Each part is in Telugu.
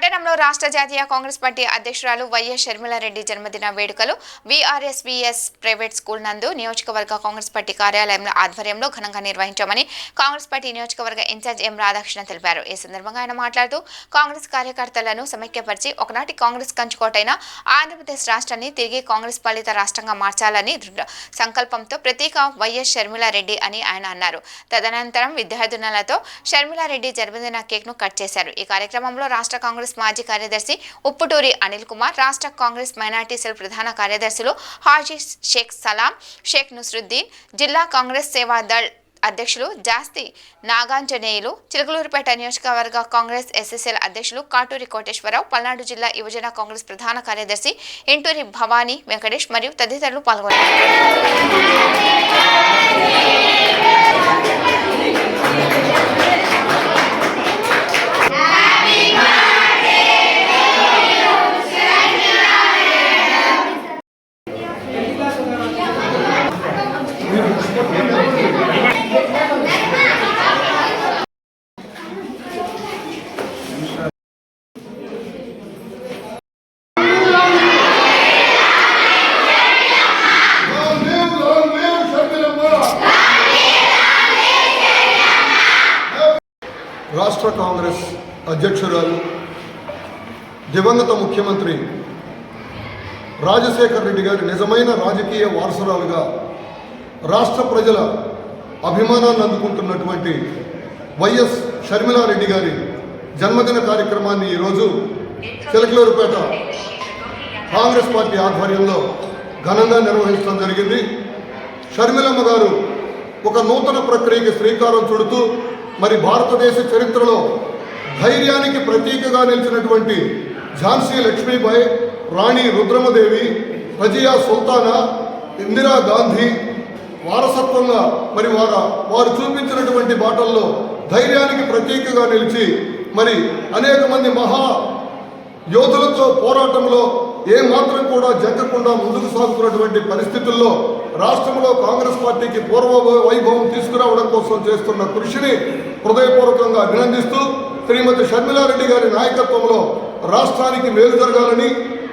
పట్టణంలో రాష్ట్ర జాతీయ కాంగ్రెస్ పార్టీ అధ్యక్షురాలు వైఎస్ షర్మిలారెడ్డి జన్మదిన వేడుకలు వీఆర్ఎస్వీఎస్ ప్రైవేట్ స్కూల్ నందు నియోజకవర్గ కాంగ్రెస్ పార్టీ కార్యాలయంలో ఆధ్వర్యంలో ఘనంగా నిర్వహించామని కాంగ్రెస్ పార్టీ నియోజకవర్గ ఇన్ఛార్జ్ ఎం రాధాకృష్ణ తెలిపారు. ఈ సందర్భంగా ఆయన మాట్లాడుతూ కాంగ్రెస్ కార్యకర్తలను సమైక్యపరిచి ఒకనాటి కాంగ్రెస్ కంచుకోటైన ఆంధ్రప్రదేశ్ రాష్ట్రాన్ని తిరిగి కాంగ్రెస్ పాలిత రాష్ట్రంగా మార్చాలని దృఢ సంకల్పంతో ప్రతీక వైఎస్ షర్మిలారెడ్డి అని ఆయన అన్నారు. తదనంతరం విద్యార్థినులతో షర్మిలారెడ్డి జన్మదిన కేక్ ను కట్ చేశారు. ఈ కార్యక్రమంలో రాష్ట్ర కాంగ్రెస్ మాజీ కార్యదర్శి ఉప్పుటూరి అనిల్ కుమార్, రాష్ట్ర కాంగ్రెస్ మైనార్టీ సెల్ ప్రధాన కార్యదర్శులు హాజీ షేక్ సలాం, షేక్ నుస్రుద్దీన్, జిల్లా కాంగ్రెస్ సేవాదళ్ అధ్యక్షులు జాస్తి నాగాంజనేయులు, చిలకలూరుపేట నియోజకవర్గ కాంగ్రెస్ ఎస్ఎస్ఎల్ అధ్యక్షులు కాటూరి కోటేశ్వరరావు, పల్నాడు జిల్లా యువజన కాంగ్రెస్ ప్రధాన కార్యదర్శి ఇంటూరి భవానీ వెంకటేష్ మరియు తదితరులు పాల్గొన్నారు. రాష్ట్ర కాంగ్రెస్ అధ్యక్షురాలు దివంగత ముఖ్యమంత్రి రాజశేఖర్ రెడ్డి గారి నిజమైన రాజకీయ వారసురాలుగా రాష్ట్ర ప్రజల అభిమానాన్ని అందుకుంటున్నటువంటి వైఎస్ షర్మిలారెడ్డి గారి జన్మదిన కార్యక్రమాన్ని ఈరోజు చిలకలూరుపేట కాంగ్రెస్ పార్టీ ఆధ్వర్యంలో ఘనంగా నిర్వహించడం జరిగింది. షర్మిలమ్మ గారు ఒక నూతన ప్రక్రియకి శ్రీకారం చుడుతూ మరి భారతదేశ చరిత్రలో ధైర్యానికి ప్రతీకగా నిలిచినటువంటి ఝాన్సీ లక్ష్మీబాయి, రాణి రుద్రమదేవి, రజియా సుల్తానా, ఇందిరాగాంధీ వారసత్వంగా మరి వారు చూపించినటువంటి బాటల్లో ధైర్యానికి ప్రతీకగా నిలిచి మరి అనేక మంది మహా యోధులతో పోరాటంలో ఏమాత్రం కూడా జగ్గకుండా ముందుకు సాగుతున్నటువంటి పరిస్థితుల్లో రాష్ట్రంలో కాంగ్రెస్ పార్టీకి పూర్వ వైభవం తీసుకురావడం కోసం చేస్తున్న కృషిని హృదయపూర్వకంగా అభినందిస్తూ శ్రీమతి షర్మిలారెడ్డి గారి నాయకత్వంలో రాష్ట్రానికి మేలు జరగాలని,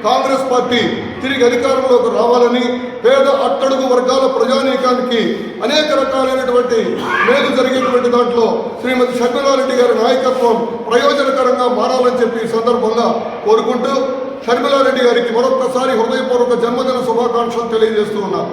కాంగ్రెస్ పార్టీ తిరిగి అధికారంలోకి రావాలని, పేద అట్టడుగు వర్గాల ప్రజానీకానికి అనేక రకాలైనటువంటి మేలు జరిగేటువంటి దాంట్లో శ్రీమతి షర్మిలారెడ్డి గారి నాయకత్వం ప్రయోజనకరంగా మారాలని చెప్పి ఈ సందర్భంగా కోరుకుంటూ షర్మిలారెడ్డి గారికి మరొక్కసారి హృదయపూర్వక జన్మదిన శుభాకాంక్షలు తెలియజేస్తూ ఉన్నారు.